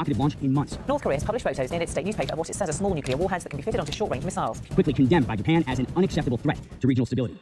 rocketed launch in months. North Korea has published photos in its state newspaper of what it says are small nuclear warheads that can be fitted onto short-range missiles. Quickly condemned by Japan as an unacceptable threat to regional stability.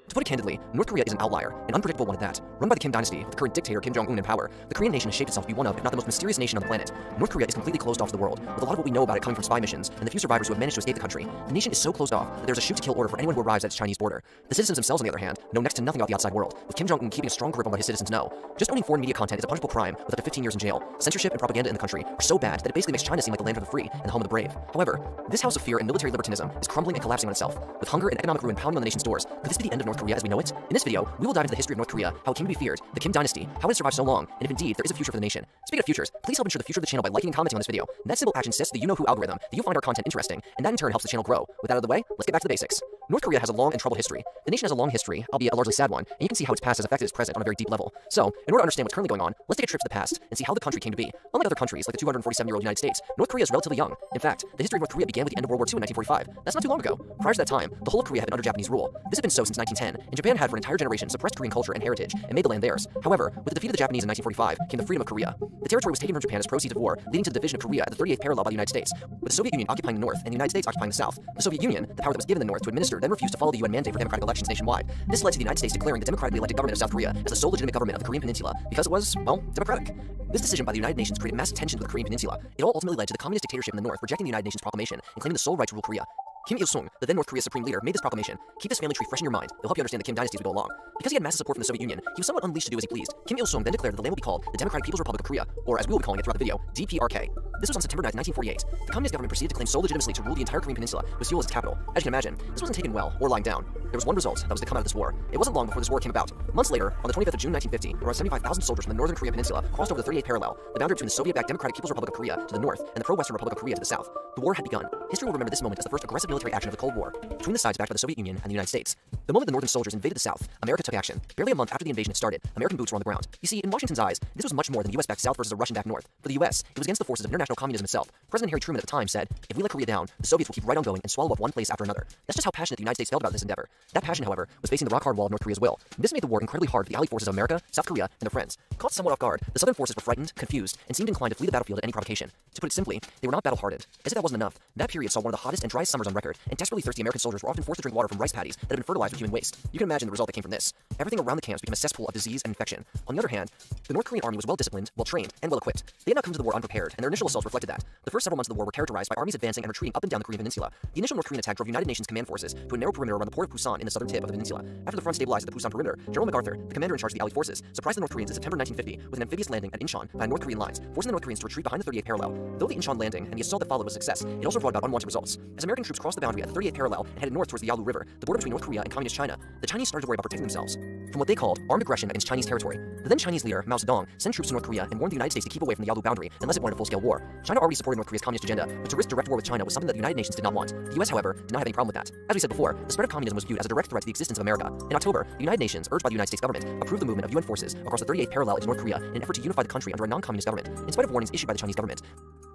To put it candidly, North Korea is an outlier, an unpredictable one at that. Run by the Kim dynasty, with the current dictator Kim Jong-un in power, the Korean nation has shaped itself to be one of, if not the most mysterious nation on the planet. North Korea is completely closed off to the world, with a lot of what we know about it coming from spy missions, and the few survivors who have managed to escape the country. The nation is so closed off that there's a shoot-to-kill order for anyone who arrives at its Chinese border. The citizens themselves, on the other hand, know next to nothing about the outside world, with Kim Jong-un keeping a strong grip on what his citizens know. Just owning foreign media content is a punishable crime, with up to 15 years in jail. Censorship and propaganda in the country are so bad that it basically makes China seem like the land of the free and the home of the brave. However, this house of fear and military libertinism is crumbling and collapsing on itself, with hunger and economic ruin pounding on the nation's doors. Could this be the end of North Korea as we know it? In this video, we will dive into the history of North Korea, how it came to be feared, the Kim dynasty, how it has survived so long, and if indeed there is a future for the nation. Speaking of futures, please help ensure the future of the channel by liking and commenting on this video. And that simple action sets the you-know-who algorithm that you find our content interesting, and that in turn helps the channel grow. With that out of the way, let's get back to the basics. North Korea has a long and troubled history. The nation has a long history, albeit a largely sad one, and you can see how its past has affected its present on a very deep level. So, in order to understand what's currently going on, let's take a trip to the past and see how the country came to be. Unlike other countries, like the 247-year-old United States, North Korea is relatively young. In fact, the history of North Korea began with the end of World War II in 1945. That's not too long ago. Prior to that time, the whole of Korea had been under Japanese rule. This had been so since 1910, and Japan had for an entire generation suppressed Korean culture and heritage and made the land theirs. However, with the defeat of the Japanese in 1945 came the freedom of Korea. The territory was taken from Japan as proceeds of war, leading to the division of Korea at the 38th parallel by the United States, with the Soviet Union occupying the north and the United States occupying the south. The Soviet Union, the power that was given the north to administer, then refused to follow the UN mandate for democratic elections nationwide. This led to the United States declaring the democratically elected government of South Korea as the sole legitimate government of the Korean Peninsula because it was, well, democratic. This decision by the United Nations created massive tensions with the Korean Peninsula. It all ultimately led to the communist dictatorship in the north rejecting the United Nations proclamation and claiming the sole right to rule Korea. Kim Il-sung, the then North Korea's supreme leader, made this proclamation. Keep this family tree fresh in your mind. It'll help you understand the Kim dynasty as we go along. Because he had massive support from the Soviet Union, he was somewhat unleashed to do as he pleased. Kim Il-sung then declared that the land would be called the Democratic People's Republic of Korea, or as we will be calling it throughout the video, DPRK. This was on September 9, 1948. The communist government proceeded to claim sole legitimacy to rule the entire Korean peninsula, with Seoul as its capital. As you can imagine, this wasn't taken well or lying down. There was one result that was to come out of this war. It wasn't long before this war came about. Months later, on the 25th of June 1950, around 75,000 soldiers from the northern Korean peninsula crossed over the 38th parallel, the boundary between the Soviet-backed Democratic People's Republic of Korea to the north and the pro-Western Republic of Korea to the south. The war had begun. History will remember this moment as the first aggressive military action of the Cold War between the sides backed by the Soviet Union and the United States. The moment the northern soldiers invaded the south, America took action. Barely a month after the invasion had started, American boots were on the ground. You see, in Washington's eyes, this was much more than the US-backed south versus a Russian-backed north. For the US, it was against the forces of international communism itself. President Harry Truman at the time said, "If we let Korea down, the Soviets will keep right on going and swallow up one place after another." That's just how passionate the United States felt about this endeavor. That passion, however, was facing the rock-hard wall of North Korea's will. This made the war incredibly hard for the allied forces of America, South Korea, and their friends. Caught somewhat off guard, the southern forces were frightened, confused, and seemed inclined to flee the battlefield at any provocation. To put it simply, they were not battle-hardened. As if that wasn't enough, that period saw one of the hottest and driest summers on record, and desperately thirsty American soldiers were often forced to drink water from rice paddies that had been fertilized with human waste. You can imagine the result that came from this. Everything around the camps became a cesspool of disease and infection. On the other hand, the North Korean army was well-disciplined, well-trained, and well-equipped. They had not come to the war unprepared, and their initial assaults reflected that. The first several months of the war were characterized by armies advancing and retreating up and down the Korean peninsula. The initial North Korean attack drove United Nations command forces to a narrow perimeter around the port of Pusan in the southern tip of the peninsula. After the front stabilized at the Pusan perimeter, General MacArthur, the commander in charge of the allied forces, surprised the North Koreans in September 1950 with an amphibious landing at Incheon behind North Korean lines, forcing the North Koreans to retreat behind the 38th parallel. Though the Incheon landing and the assault that followed was a success, it also brought about unwanted results. As American troops crossed the boundary at the 38th parallel and headed north towards the Yalu River, the border between North Korea and Communist China, the Chinese started to worry about protecting themselves from what they called armed aggression against Chinese territory. The then Chinese leader, Mao Zedong, sent troops to North Korea and warned the United States to keep away from the Yalu boundary unless it wanted a full-scale war. China already supported North Korea's communist agenda, but to risk direct war with China was something that the United Nations did not want. The US, however, did not have any problem with that. As we said before, the spread of communism was viewed as a direct threat to the existence of America. In October, the United Nations, urged by the United States government, approved the movement of UN forces across the 38th parallel into North Korea in an effort to unify the country under a non-communist government. In spite of warnings issued by the Chinese government,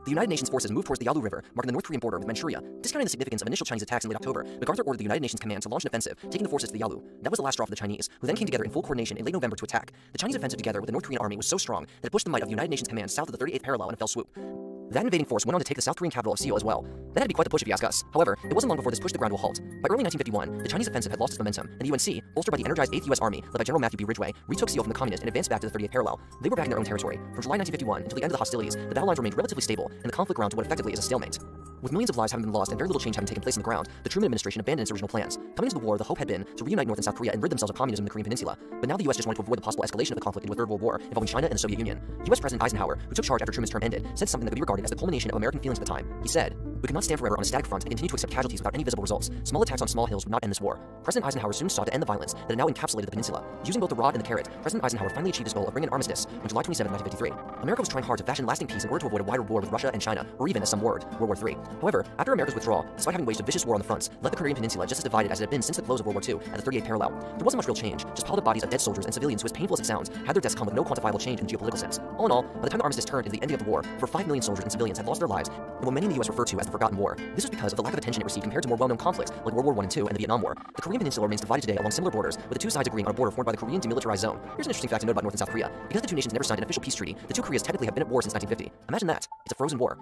the United Nations forces moved towards the Yalu River, marking the North Korean border with Manchuria. Discounting the significance of initial Chinese attacks in late October, MacArthur ordered the United Nations command to launch an offensive, taking the forces to the Yalu. That was the last straw for the Chinese, who then came together in full coordination in late November to attack. The Chinese offensive together with the North Korean army was so strong that it pushed the might of the United Nations command south of the 38th parallel in a fell swoop. That invading force went on to take the South Korean capital of Seoul as well. That had to be quite the push if you ask us. However, it wasn't long before this pushed the ground to a halt. By early 1951, the Chinese offensive had lost its momentum, and the UNC, bolstered by the energized 8th US Army, led by General Matthew B. Ridgway, retook Seoul from the communists and advanced back to the 38th parallel. They were back in their own territory. From July 1951 until the end of the hostilities, the battle lines remained relatively stable, and the conflict ground to what effectively is a stalemate. With millions of lives having been lost and very little change having taken place on the ground, the Truman administration abandoned its original plans. Coming into the war, the hope had been to reunite North and South Korea and rid themselves of communism in the Korean Peninsula. But now the US just wanted to avoid the possible escalation of the conflict into a Third World War involving China and the Soviet Union. US President Eisenhower, who took charge after Truman's term ended, said something that could be regarded as the culmination of American feelings at the time. He said, "We cannot stand forever on a static front and continue to accept casualties without any visible results. Small attacks on small hills would not end this war." President Eisenhower soon sought to end the violence that had now encapsulated the peninsula. Using both the rod and the carrot, President Eisenhower finally achieved his goal of bringing an armistice on July 27, 1953. America was trying hard to fashion lasting peace in order to avoid a wider war with Russia and China, or even, as some word, World War III. However, after America's withdrawal, despite having waged a vicious war on the fronts, left the Korean Peninsula just as divided as it had been since the close of World War II at the 38th parallel. There wasn't much real change, just piled up bodies of dead soldiers and civilians who, as painful as it sounds, had their deaths come with no quantifiable change in the geopolitical sense. All in all, by the time the armistice turned into the ending of the war, over 5 million soldiers and civilians had lost their lives in what many in the US refer to as the Forgotten War. This was because of the lack of attention it received compared to more well-known conflicts like World War I and II and the Vietnam War. The Korean Peninsula remains divided today along similar borders, with the two sides agreeing on a border formed by the Korean Demilitarized Zone. Here's an interesting fact to note about North and South Korea. Because the two nations never signed an official peace treaty, the two Koreas technically have been at war since 1950. Imagine that. It's a frozen war.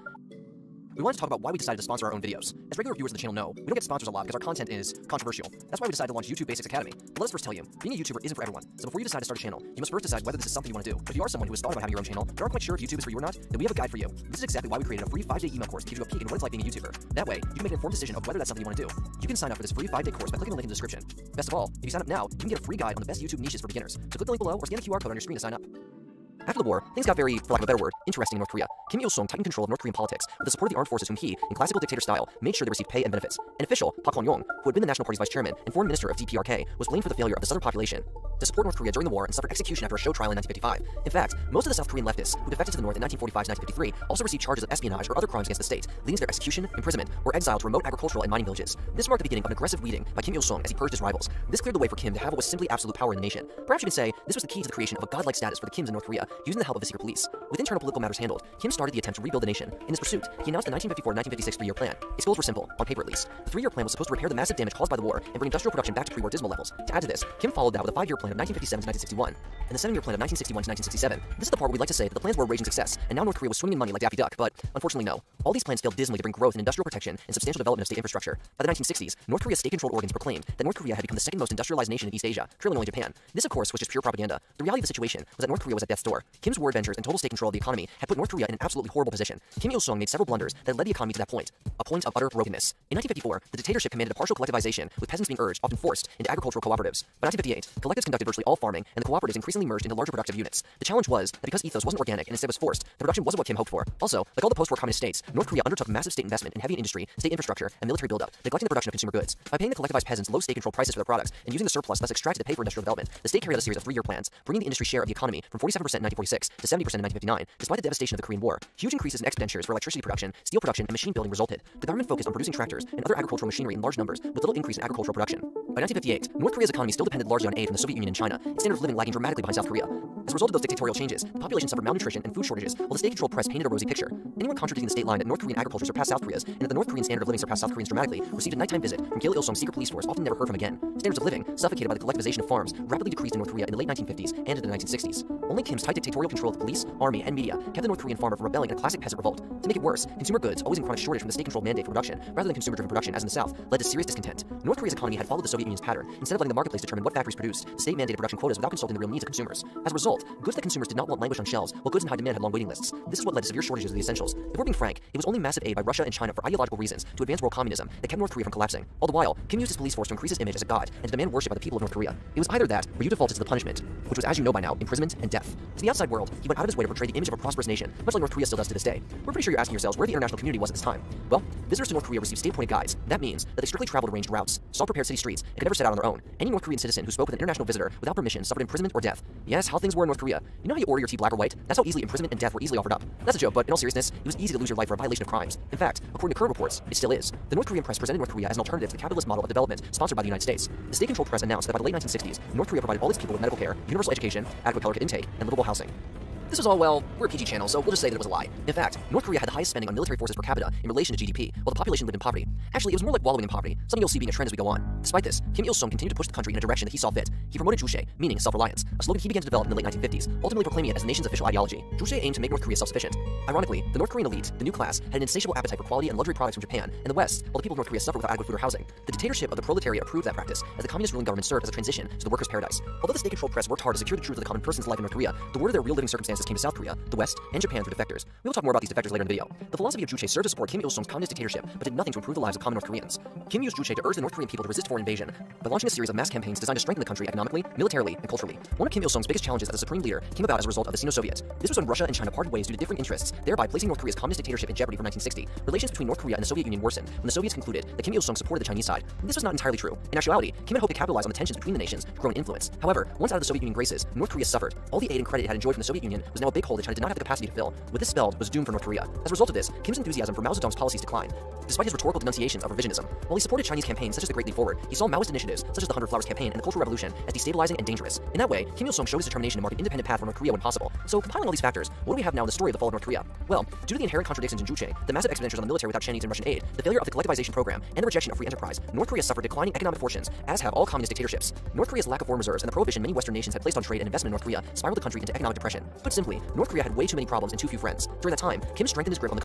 We wanted to talk about why we decided to sponsor our own videos. As regular viewers of the channel know, we don't get sponsors a lot because our content is controversial. That's why we decided to launch YouTube Basics Academy. But let us first tell you, being a YouTuber isn't for everyone. So before you decide to start a channel, you must first decide whether this is something you want to do. But if you are someone who has thought about having your own channel, but aren't quite sure if YouTube is for you or not, then we have a guide for you. This is exactly why we created a free 5-day email course to give you a peek into what it's like being a YouTuber. That way, you can make an informed decision of whether that's something you want to do. You can sign up for this free 5-day course by clicking the link in the description. Best of all, if you sign up now, you can get a free guide on the best YouTube niches for beginners. So click the link below or scan the QR code on your screen to sign up. After the war, things got very, for lack of a better word, interesting in North Korea. Kim Il-sung tightened control of North Korean politics with the support of the armed forces whom he, in classical dictator style, made sure they received pay and benefits. An official, Park Hong-yong, who had been the National Party's vice chairman and foreign minister of DPRK, was blamed for the failure of the southern population to support North Korea during the war and suffered execution after a show trial in 1955. In fact, most of the South Korean leftists who defected to the North in 1945 to 1953 also received charges of espionage or other crimes against the state, leading to their execution, imprisonment, or exile to remote agricultural and mining villages. This marked the beginning of an aggressive leading by Kim Il-sung as he purged his rivals. This cleared the way for Kim to have what was simply absolute power in the nation. Perhaps you can say this was the key to the creation of a godlike status for the Kims in North Korea, using the help of the secret police. With internal political matters handled, Kim started the attempt to rebuild the nation. In his pursuit, he announced the 1954-1956 3-year plan. Its goals were simple, on paper at least. The 3-year plan was supposed to repair the massive damage caused by the war and bring industrial production back to pre-war dismal levels. To add to this, Kim followed that with a 5-year plan of 1957 to 1961, and the 7-year plan of 1961 to 1967. This is the part where we'd like to say that the plans were a raging success, and now North Korea was swimming in money like Daffy Duck, but unfortunately no. All these plans failed dismally to bring growth in industrial protection and substantial development of state infrastructure. By the 1960s, North Korea's state-controlled organs proclaimed that North Korea had become the second most industrialized nation in East Asia, trailing only Japan. This, of course, was just pure propaganda. The reality of the situation was that North Korea was at death's door. Kim's war adventures and total state control of the economy had put North Korea in an absolutely horrible position. Kim Il-sung made several blunders that led the economy to that point, a point of utter brokenness. In 1954, the dictatorship commanded a partial collectivization, with peasants being urged, often forced, into agricultural cooperatives. By 1958, collectives conducted virtually all farming, and the cooperatives increasingly merged into larger productive units. The challenge was that because ethos wasn't organic and instead was forced, the production wasn't what Kim hoped for. Also, like all the post-war communist states, North Korea undertook massive state investment in heavy industry, state infrastructure, and military buildup, neglecting the production of consumer goods. By paying the collectivized peasants low state-controlled prices for their products and using the surplus thus extracted to pay for industrial development, the state carried out a series of 3-year plans, bringing the industry share of the economy from 47% in 1946 to 70% in 1959. Despite the devastation of the Korean War, huge increases in expenditures for electricity production, steel production, and machine building resulted. The government focused on producing tractors and other agricultural machinery in large numbers, with little increase in agricultural production. By 1958, North Korea's economy still depended largely on aid from the Soviet Union and China, its standard of living lagging dramatically behind South Korea. As a result of those dictatorial changes, the population suffered malnutrition and food shortages, while the state-controlled press painted a rosy picture. Anyone contradicting the state line that North Korean agriculture surpassed South Korea's, and that the North Korean standard of living surpassed South Koreans dramatically, received a nighttime visit from Kim Il-sung's secret police force, often never heard from again. Standards of living, suffocated by the collectivization of farms, rapidly decreased in North Korea in the late 1950s and into the 1960s. Only Kim's tight dictatorial control of the police, army, and media kept the North Korean farmer from rebelling in a classic peasant revolt. To make it worse, consumer goods, always in chronic shortage from the state-controlled mandate for production, rather than consumer-driven production as in the South, led to serious discontent. North Korea's economy had followed the Soviet Union's pattern. Instead of letting the marketplace determine what factories produced, the state mandated production quotas without consulting the real needs of consumers. As a result, goods that consumers did not want languished on shelves, while goods in high demand had long waiting lists. This is what led to severe shortages of the essentials. If we're being frank, it was only massive aid by Russia and China for ideological reasons to advance world communism that kept North Korea from collapsing. All the while, Kim used his police force to increase his image as a god and to demand worship by the people of North Korea. It was either that, or you defaulted to the punishment, which was, as you know by now, imprisonment and death. To the outside world, he went out of his way to portray the image of a prosperous nation, much like North Korea still does to this day. We're pretty sure you're asking yourselves where the international community was at this time. Well, visitors to North Korea received state-appointed guides. That means that they strictly traveled arranged routes, saw prepared city streets, and could never set out on their own. Any North Korean citizen who spoke with an international visitor without permission suffered imprisonment or death. Yes, how things were in North Korea. You know how you order your tea black or white? That's how easily imprisonment and death were easily offered up. That's a joke, but in all seriousness, it was easy to lose your life for a violation of crimes. In fact, according to current reports, it still is. The North Korean press presented North Korea as an alternative to the capitalist model of development sponsored by the United States. The state-controlled press announced that by the late 1960s, North Korea provided all its people with medical care, universal education, adequate caloric intake, and livable housing. This was all, well, we're a PG channel, so we'll just say that it was a lie. In fact, North Korea had the highest spending on military forces per capita in relation to GDP, while the population lived in poverty. Actually, it was more like wallowing in poverty, something you'll see being a trend as we go on. Despite this, Kim Il-sung continued to push the country in a direction that he saw fit. He promoted Juche, meaning self-reliance, a slogan he began to develop in the late 1950s, ultimately proclaiming it as the nation's official ideology. Juche aimed to make North Korea self-sufficient. Ironically, the North Korean elite, the new class, had an insatiable appetite for quality and luxury products from Japan and the West, while the people of North Korea suffered without adequate food or housing. The dictatorship of the proletariat approved that practice, as the communist ruling government served as a transition to the workers' paradise. Although the state-controlled press worked hard to secure the truth of the common person's life in North Korea, the word of their real living circumstances came to South Korea, the West, and Japan through defectors. We will talk more about these defectors later in the video. The philosophy of Juche served to support Kim Il-sung's communist dictatorship, but did nothing to improve the lives of common North Koreans. Kim used Juche to urge the North Korean people to resist foreign invasion by launching a series of mass campaigns designed to strengthen the country economically, militarily, and culturally. One of Kim Il-sung's biggest challenges as a supreme leader came about as a result of the Sino-Soviet. This was when Russia and China parted ways due to differing interests, thereby placing North Korea's communist dictatorship in jeopardy from 1960. Relations between North Korea and the Soviet Union worsened when the Soviets concluded that Kim Il-sung supported the Chinese side. This was not entirely true. In actuality, Kim had hoped to capitalize on the tensions between the nations to grow in influence. However, once out of the Soviet Union graces, North Korea suffered. All the aid and credit it had enjoyed from the Soviet Union was now a big hole that China did not have the capacity to fill. What this spelled was doom for North Korea. As a result of this, Kim's enthusiasm for Mao Zedong's policies declined. Despite his rhetorical denunciation nations of revisionism. While he supported Chinese campaigns such as the Great Leap Forward, he saw Maoist initiatives such as the 100 Flowers Campaign and the Cultural Revolution as destabilizing and dangerous. In that way, Kim Il-sung showed his determination to mark an independent path for North Korea when possible. So, compiling all these factors, what do we have now in the story of the fall of North Korea? Well, due to the inherent contradictions in Juche, the massive expenditures on the military without Chinese and Russian aid, the failure of the collectivization program, and the rejection of free enterprise, North Korea suffered declining economic fortunes, as have all communist dictatorships. North Korea's lack of foreign reserves and the prohibition many Western nations had placed on trade and investment in North Korea spiraled the country into economic depression. Put simply, North Korea had way too many problems and too few friends. During that time, Kim strengthened his grip on the